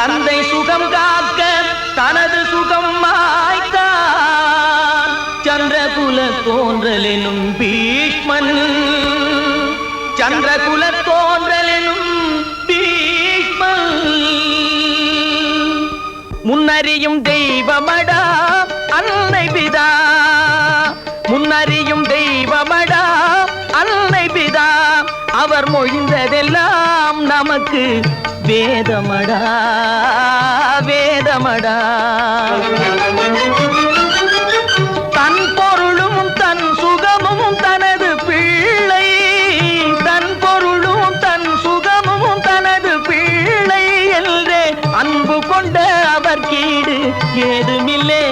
தந்தை சுகம் காக்க தனது சுகம் மாய்த்தான் சந்திரகுல தோன்றலெனும் பீஷ்மன். சந்திரகுல தோன்றலெனும் பீஷ்மன். முன்னறியும் தெய்வமடா அன்னை பிதா. முன்னறியும் தெய்வமடா அன்னை பிதா. அவர் மொழிந்ததெல்லாம் நமக்கு வேதமடா வேதமடா. தன் பொருளும் தன் சுகமும் தனது பிள்ளை. தன் பொருளும் தன் சுகமும் தனது பிள்ளை என்றே அன்பு கொண்ட அவர் கீடு ஏதுமில்லே.